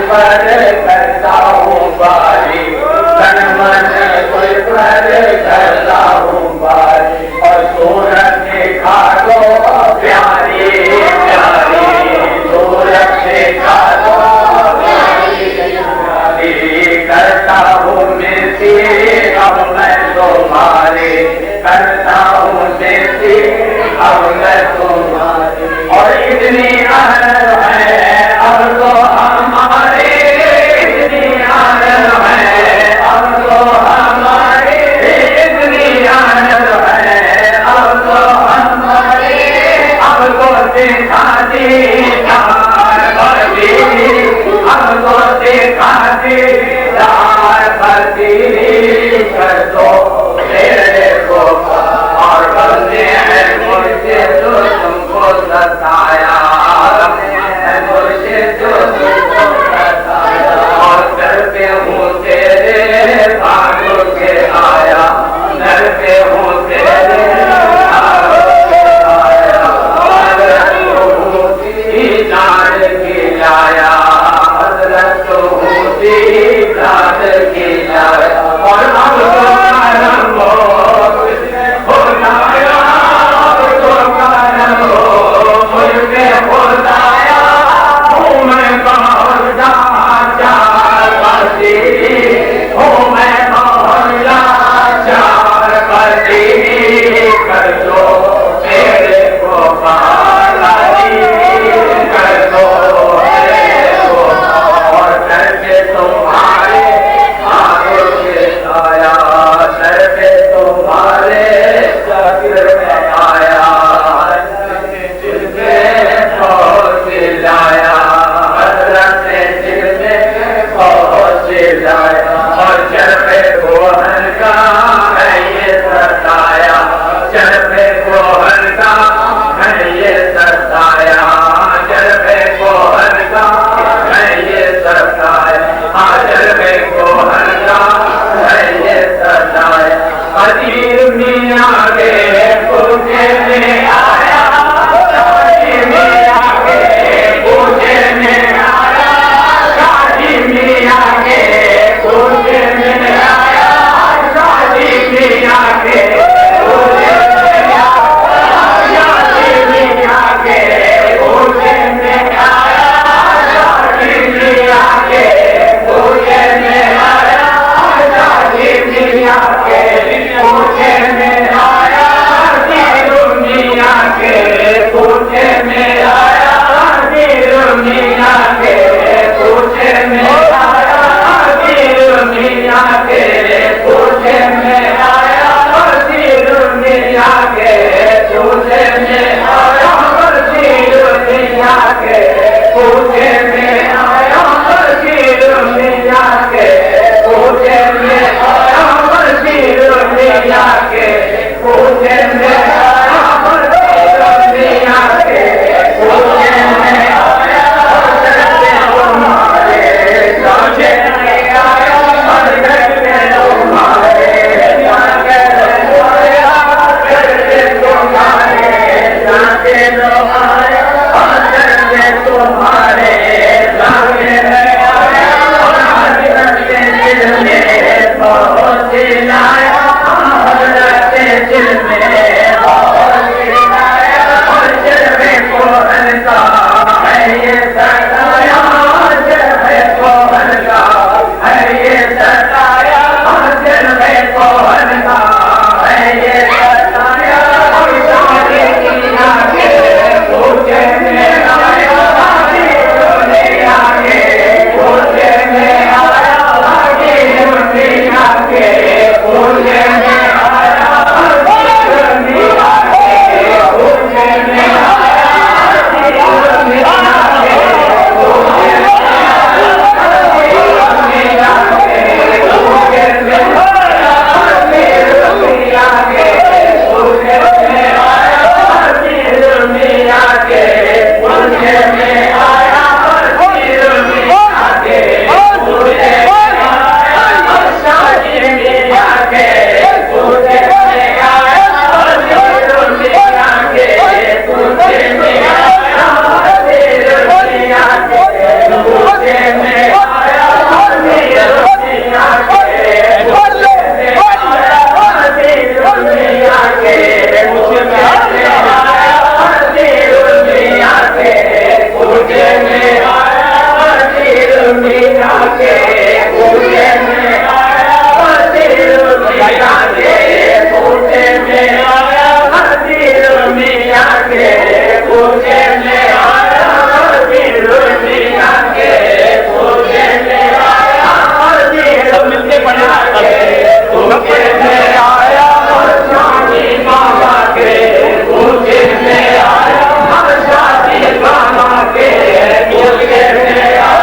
پر کرتا ہوں باری تن من تجھ پر کرتا ہوں باری اور صورت دیکھا تو پیاری پیاری صورت دیکھا تو پیاری پیاری کرتا ہوں میری اب میں تمہارے کرتا ہوں میری اب میں تمہارے اور اتنی اہل ہے اب تو ہمارے اتنی اہل ہے اب تو ہمارے اتنی اہل ہے اب تو ہمارے اب تو دیکھا دیدار بھری اب تو دیکھا دیدار بھری کر دو میرے کو اور بندے ہیں مجھ سے کے کوچے میں آیا وزیر میاں کے کوچے میں آیا وزیر میاں کے کوچے میں آیا وزیر میاں کے کوچے میں آیا وزیر میاں کے کوچے میں آیا شادی ماما کے کوچے میں آیا شادی ماما کے کوچے میں آیا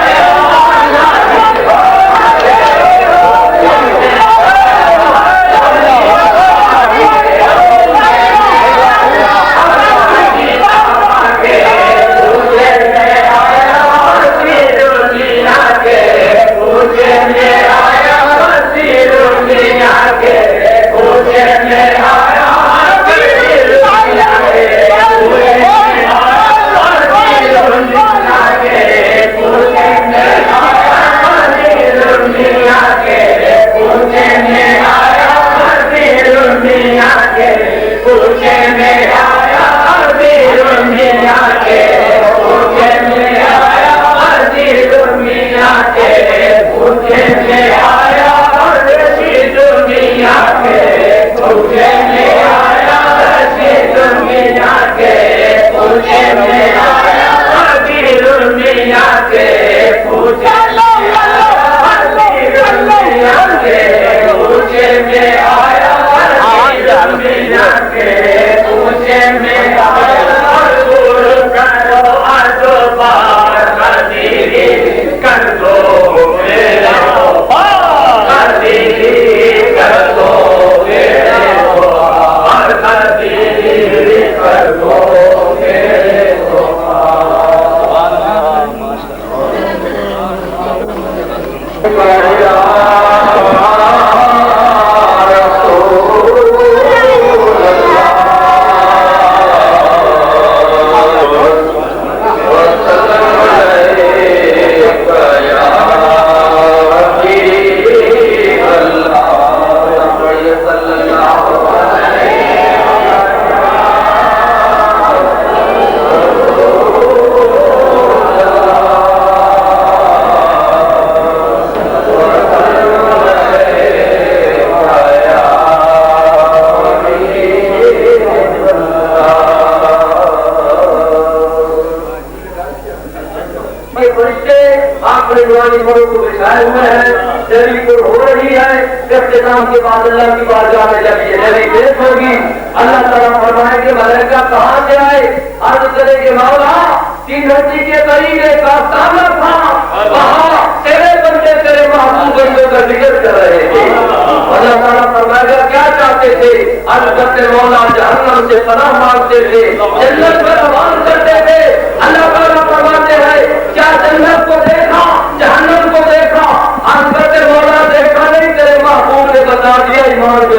کے بعد اللہ کی بارگاہ میں جب یہ نبی پیش ہوگی اللہ تعالیٰ فرمائے کہ ملائکہ کہاں سے آئے عرض کرے کہ مولا تین ہڈی کے قریب ایک آستانہ تھا وہاں تیرے بندے تیرے محبوب بندوں کا ذکر کر رہے تھے اللہ تعالیٰ فرمائے گا کیا چاہتے تھے عرض کرتے مولا جہنم سے پناہ مانگتے تھے جنت میں روان کرتے تھے اللہ تعالیٰ فرماتے ہیں کیا جنت کو دیکھا جہنم کو دیکھا عرض کرتے مولا دیکھا نہیں تیرے محبوب نے بتا دیا ایمان کے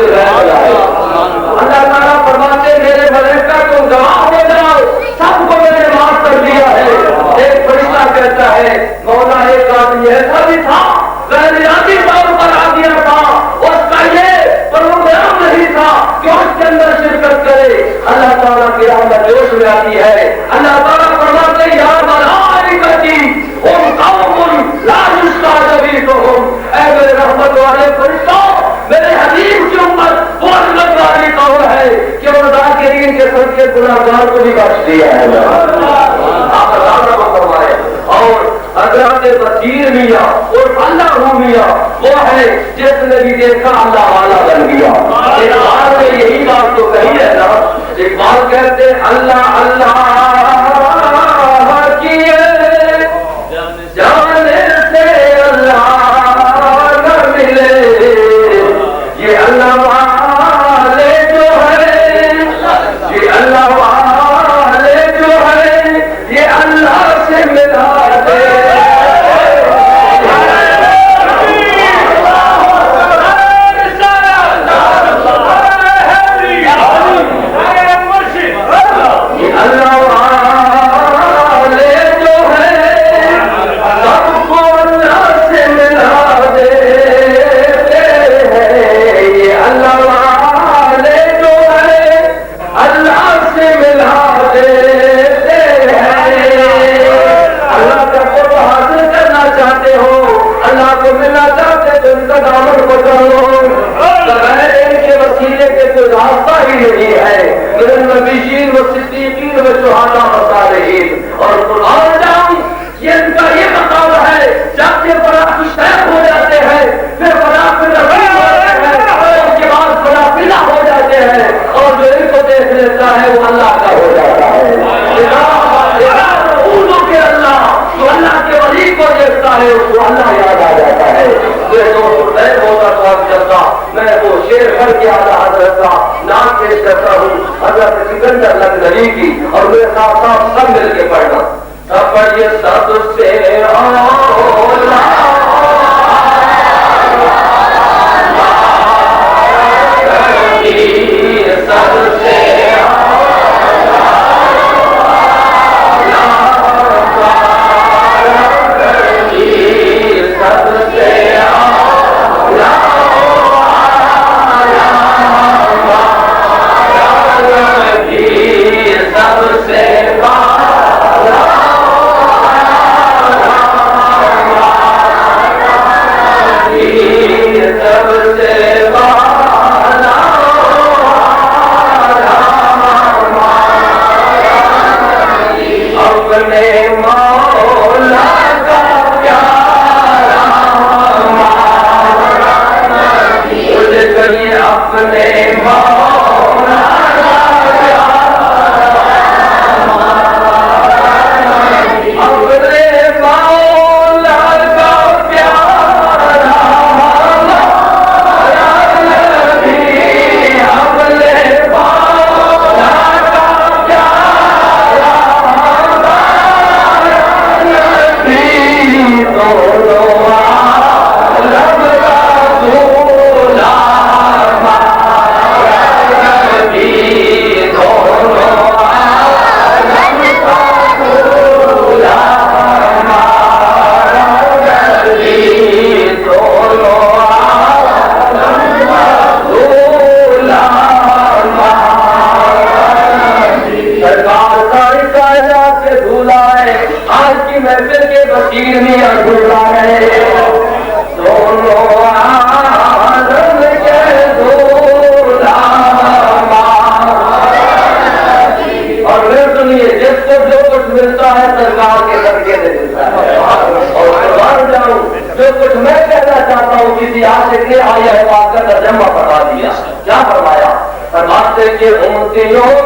اللہ تعالیٰ فرماتے میرے ملائکہ تم گواہ ہو جاؤ سب کو میں نے معاف کر دیا ہے ایک فرشتہ کہتا ہے مولا ایک آدمی ایسا بھی تھا غیریاتی طور پر آ گیا تھا اس کا یہ پروگرام نہیں تھا کہ اس کے اندر شرکت کرے اللہ تعالیٰ کی رحمت جوش میں آتی ہے اللہ تعالیٰ فرماتے یا ملائکتی ہم قوم لا یستعجبون اے میرے رحمت والے فرشتوں میرے حبیب کی امت وہ رحمت والی قوم ہے کہ وہ ذاکرین کے سب کے گناہگار کو بھی بخش دیا ہے آپ اللہ فرمائے اور حضرت بصیر میاں اور اللہ میاں وہ ہے جس نے بھی دیکھا اللہ والا بن گیا اقبال نے یہی بات تو کہی ہے نا اقبال کہتے اللہ اللہ کیے جانے سے اللہ نہ ملے یہ اللہ والے جو ہے یہ اللہ والے جو ہے یہ اللہ سے ملا دے اللہ جب سے بڑا شیخ ہو جاتے ہیں پھر بڑا رقیب ہوتے ہیں، اس کے بعد بڑا پلا ہو جاتے ہیں، اور جو ان کو دیکھ لیتا ہے وہ اللہ کا ہو جاتا ہے۔ کے اللہ جو اللہ کے ولی کو دیکھتا ہے اس کو اللہ یاد آ جاتا ہے۔ میرے دوست میں ہوتا سوال کرتا، میں وہ شیر بھر کے اعلیٰ حضرت کا نام پیش کرتا ہوں، حضرت سکندر لکھنوی کی، اور میرے ساتھ ساتھ سب مل کے پڑھنا۔ سب پڑھیے سب سے اولا سب سے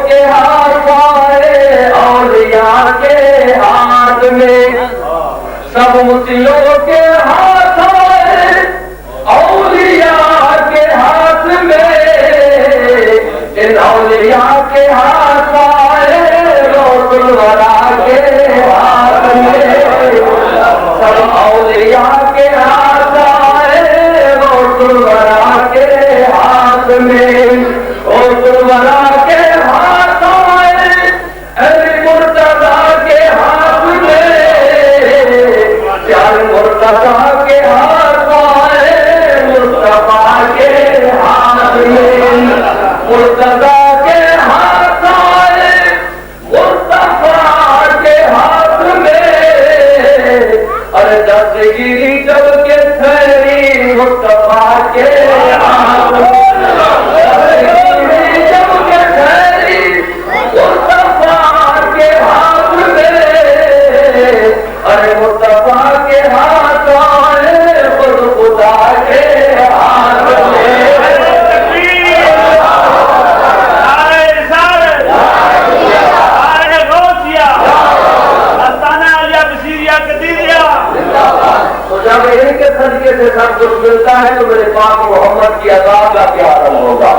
کے ہاتھ آئے اولیاء کے ہاتھ میں، سب مسلموں کے ہاتھ آئے اولیاء کے ہاتھ میں، ان اولیاء کے ہاتھ آئے روح الورا کے ہاتھ میں، سب اولیاء کے ہاتھ آئے روح الورا کے ہاتھ میں، روح الورا کے ہاتھ آئے علی مرتضیٰ کے ہاتھ میں، پیارے مرتضیٰ کے ہاتھ آئے مصطفیٰ کے ہاتھ میں، مرتضیٰ کے ہاتھ آئے مصطفیٰ کے ہاتھ میں، ارے دستگیری جب کے تھری مصطفیٰ کے ہاتھ میں، ارے مصطفیٰ کے ہاتھ آئے خود خدا کے ہاتھ میں، تو جب ان کے صدقے سے سب کچھ ملتا ہے تو میرے پاک محمد کی عطا کا کیا عالم ہوگا۔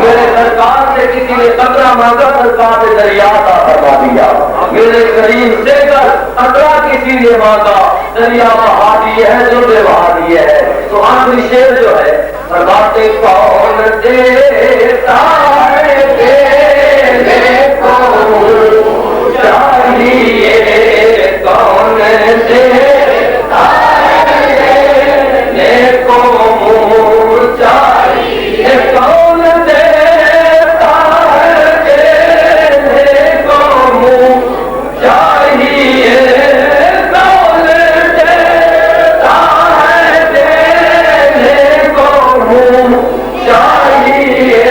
میرے سرکار سے کسی نے قطرہ مانگا، سرکار نے دریا عطا فرما دیا، میرے کریم سے قطرہ کسی نے مانگا، دریا بہا دی ہے جو بے بہا دی ہے۔ تو آخری شعر جو ہے فرماتے کون دیتا ہے دینے کو چاہیے، کون دیتا کو منہ چاہیے، کون دیتا ہے دینے کو منہ چاہیے، کون دیتا ہے دینے کو منہ چاہیے،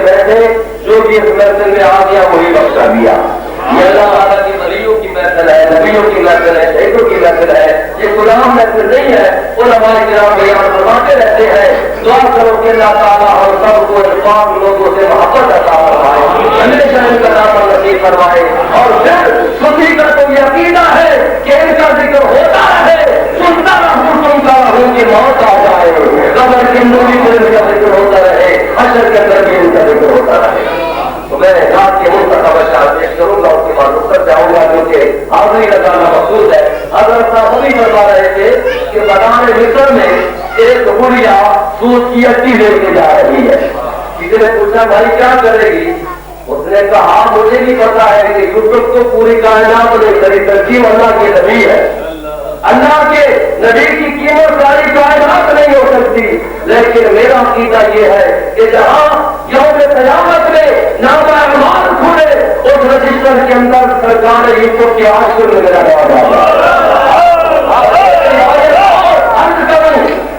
بیٹھے جو بھی اس محفل میں آ گیا وہی بخشا دیا. یہ اللہ تعالیٰ کی ولیوں کی محفل ہے, نبیوں کی محفل ہے, شہیدوں کی محفل ہے, یہ غلام محفل نہیں ہے. علماء کرام بیان فرماتے رہتے ہیں دعا کرو کہ اللہ تعالیٰ ہم سب کو پاک لوگوں سے محبت عطا فرمائے, ہمیشہ ان کا نام نصیب فرمائے. اور پھر سنی کا تو یہ عقیدہ ہے کہ ان کا ذکر ہوتا رہے, سنتا رہوں کہ موت آ جائے, قبر کی نوری میں ان کا ذکر ہوتا رہے, حشر کے اندر بھی ان کا ذکر ہوتا رہے. تو میں رات کے منتخب اشعار پیش کروں گا, اس کے بعد رخصت جاؤں گا کیونکہ حاضری لگانا مقصود ہے. حضرت صاحب ابھی فرما رہے تھے کہ بدان مصر میں ایک گڑیا دودھ کی اٹی لے کے جا رہی ہے. کسی نے پوچھا بھائی کیا کرے گی؟ اس نے کہا مجھے بھی پتا ہے کہ یوسف کو پوری کائنات نے کری ترکیب اللہ کے نبی ہے, اللہ کے نبی کی قیمت ساری کائنات نہیں ہو سکتی, لیکن میرا عقیدہ یہ ہے کہ جہاں یوم قیامت میں نام اعمال کھلے اس رجسٹر کے اندر سرکار یوسف کے عاشق میں میرا نام آتا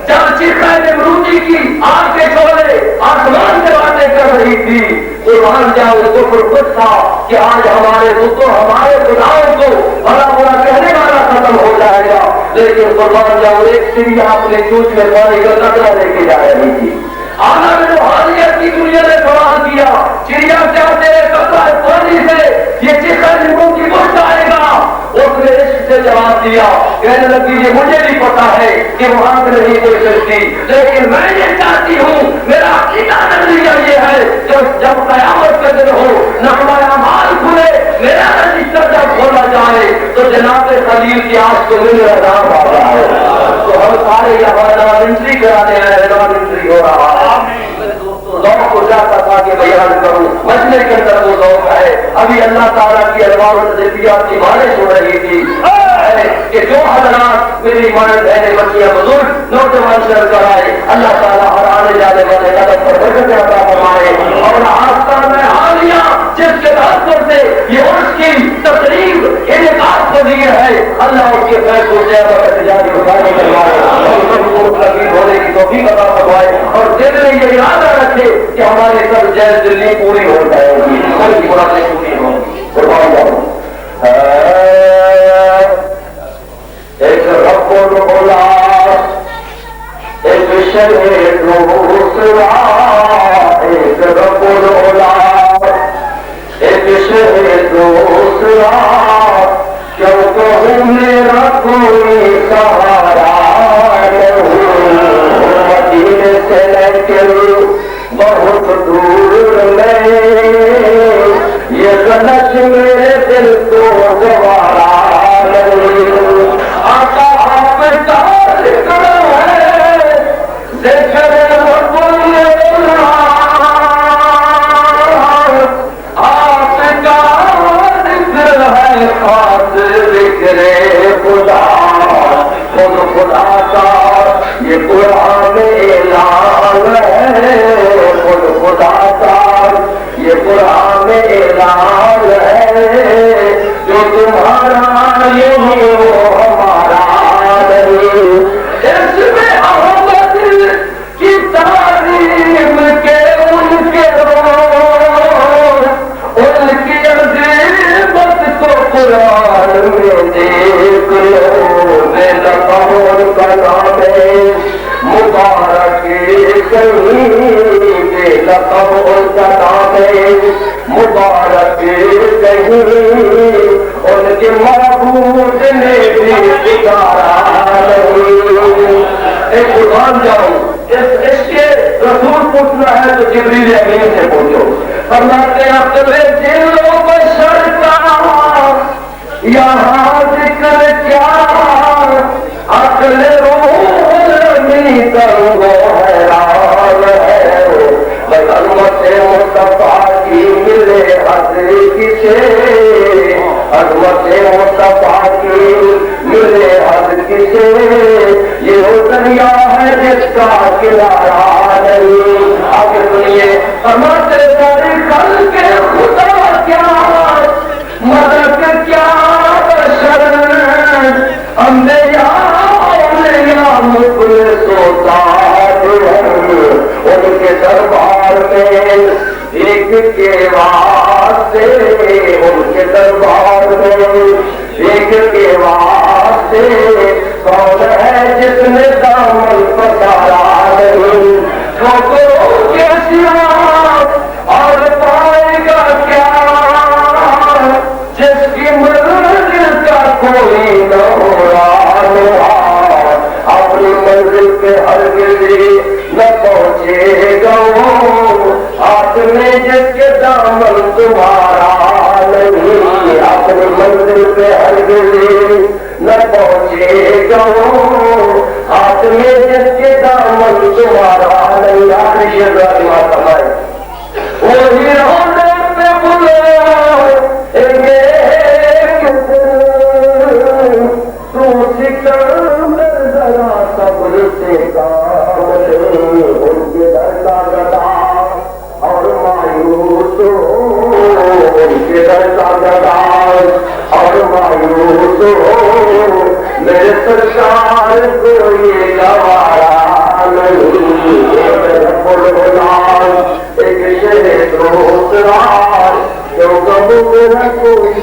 جہاں چیخا نمرودی کی آگ کے شعلے آسمان سے باتیں کر رہی تھی, قربان جاؤ کفر خود تھا کہ آج ہمارے بتوں ہمارے خداؤں کو بڑا برا کہنے والا ختم ہو جائے گا, لیکن قربان جاؤ ایک چڑیا اپنے چونچ میں پانی کا قطرہ لے کے جا رہی تھی. آنا میں روحانیت کی دنیا نے سوال کیا چڑیا چاہتے ہیں قطرہ پانی سے یہ چیخا نمرود کی مجھ آئے گا. اس نے عشق سے جواب دیا, کہنے لگی یہ مجھے بھی پتا ہے کہ وہاں سے نہیں کوئی سکتی, لیکن میں یہ چاہتی ہوں میرا عقیدہ نظریہ یہ ہے جب قیامت کا دن ہو نامہ اعمال کھلے میرا رجسٹر جب کھولا جائے تو جناب خلیل کی آج کو مل رہا ہے. تو ہم سارے یہاں انٹری کرانے آئے ہیں, انٹری ہو رہا ہے. ذوق کو چاہتا تھا کہ بیان کروں, مجمع کے اندر وہ ذوق ہے. ابھی اللہ تعالیٰ کی انوار و تجربیات کی بارش ہو رہی تھی کہ جو حضرات میری ماں بہنیں بچیاں بزرگ نوجوان شہر کرائے, اللہ تعالیٰ ہر آنے جانے والے قدم پر برکت عطا فرمائے. اور آستان میں حالیہ جس کے تاثر سے یہ عرس کی تقریب انعقاد پذیر ہے, اللہ اس کے فیض کو تجاری بخاری کروائے اور لگی ہونے کی توفیق عطا فرمائے. اور دل میں یہ ارادہ رکھے کہ ہمارے سب جیل دلی پوری ہو جائے گی, کوئی مرادیں پوری ہوں گی. قربان جاؤں ایک رب العلا ایک شہید دوسرا, ایک رب العلا ایک شہید دوسرا, کیوں کہوں میرا کوئی سہارا نہیں, مدینے سے لے کر بہت دور میں یہ غلط میرے دل کو گوارا نہیں. آقا آپ کا ذکر ہے ذکر رب العلا, آپ کا ذکر ہے خاص ذکر خدا. خود خدا کا یہ قرآن اعلان ہے, خود خدا کا یہ قرآن اعلان ہے, جو تمہارا یہی وہ ہمارا نہیں. اس میں احمد کی تعلیم کے ان کے ان کی عظیمت کو قرآن میں دیکھ لو. بے لقب کا نام مبارک کہیں, بے لقب کا نام مبارک کہیں, ان کے معبود نے بھی بگاڑا نہیں. ایک قربان جاؤں اس کے رسول پوچھنا ہے تو جبریل امین سے پوچھو. فرماتے عقل دل و بشر کا یہاں ذکر کیا, عقل روح زمین تنگ و حیران ہے. عظمت مصطفیٰ کی ملے حد کسے, عظمت مصطفیٰ کی ملے حد کسے, یہ وہ دریا ہے جس کا کنارہ نہیں. آگے سنیے فرماتے ساری خلق خدا کیا مدد کیا بشر, ہم نے مخلص و تاج ان کے دربار میں ایک کے واسطے ان کے دربار میں، ایک کے واسطے کون ہے جس نے دامن پسارا نہیں، ٹھوکروں کے سوا اور پائے گا کیا جس کی منزل کا کوئی نہ رہا، اپنی منزل پہ ہرگز نہ پہنچے گا ہاتھ میں جس کے دامن تمہارا نہیں، اپنی منزل پہ ہرگز نہ پہنچے گا ہاتھ میں جس کے دامن تمہارا نہیں۔ آخری شعر بات فرمائے وہی رونے پہ بلائے تو سکم ذرا صبر سے کام ان کے در کا گدا اور مایوس ہو، ان کے در کا گدا اور مایوس ہو، میرے سرکار کو یہ گوارا نہیں، رب الغلام ایک شہر دوسرا جو کبو نہ کوئی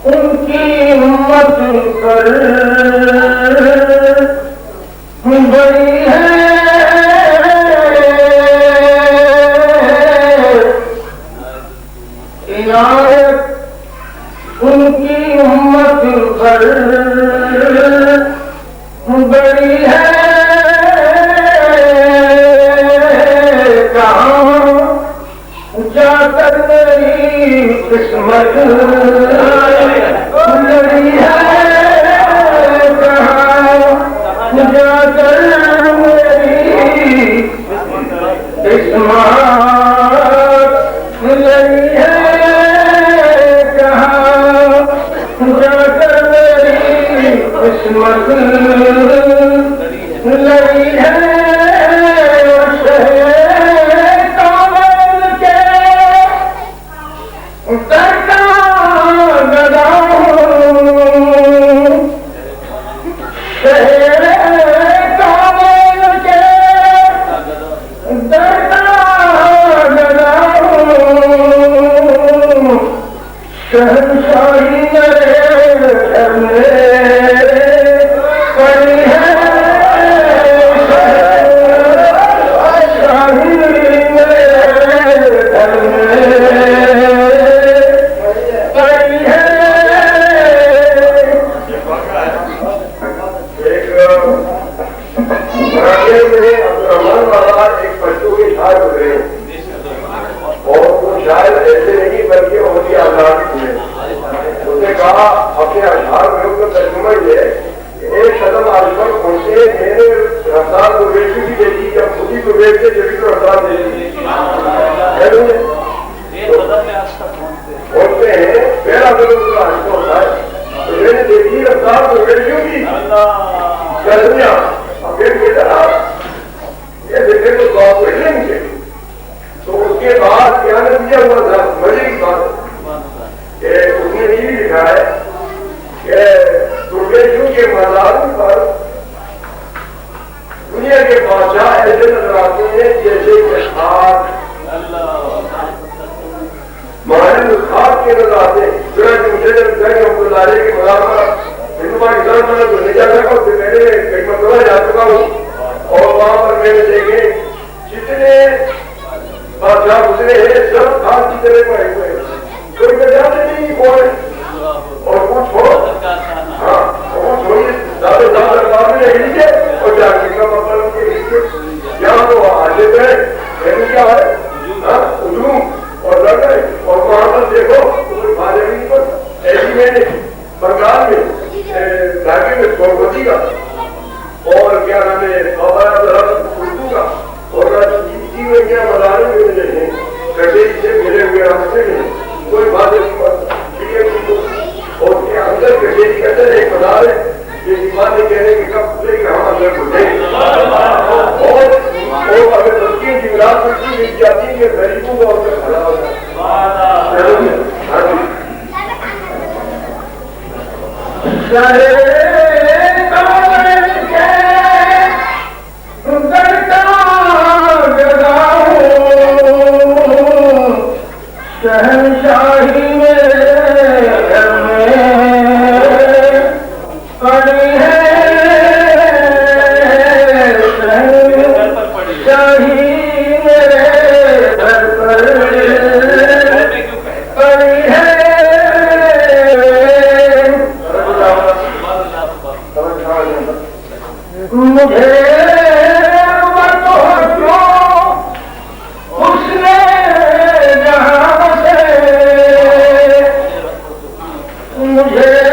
ان کی ہمت پر بڑی ہے، عنایت ان کی ہمت پر بڑی ہے، کہاں جا کر میری قسمت لڑی ہے، کہاں جا کر میری قسمت لڑی ہے، کہاں جا کر میری قسمت لڑی ہے، اور ملے ہوئے راستے میں کوئی بات نہیں پڑتا اور کے اندر کے اندر ایک بازار ہے یہ ایمان نہیں کہہ رہے کہ کب کھلے کہ ہم اندر کھلے اور اگر تسکین کی مراد کرتی مل جاتی ہے غریبوں کا اندر کھڑا ہوتا شہنشاہی میرے گھر میں پڑی ہے شہنشاہی میرے گھر پر پڑی ہے مجھے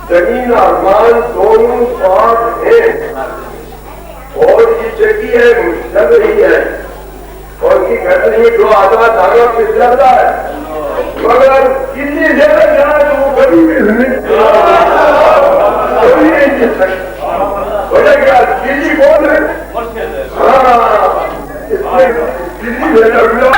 زمین آسمان دونوں پاک ہیں اور یہ چکی ہے چل رہی ہے اور یہ گھر میں جو آزاد دھاگا پھر جاتا ہے مگر کتنی جگہ جائے تو وہ کبھی بھی نہیں جل سکتا وجہ کیا دلی کون ہے ہاں اس میں دلی بھیجا ہوا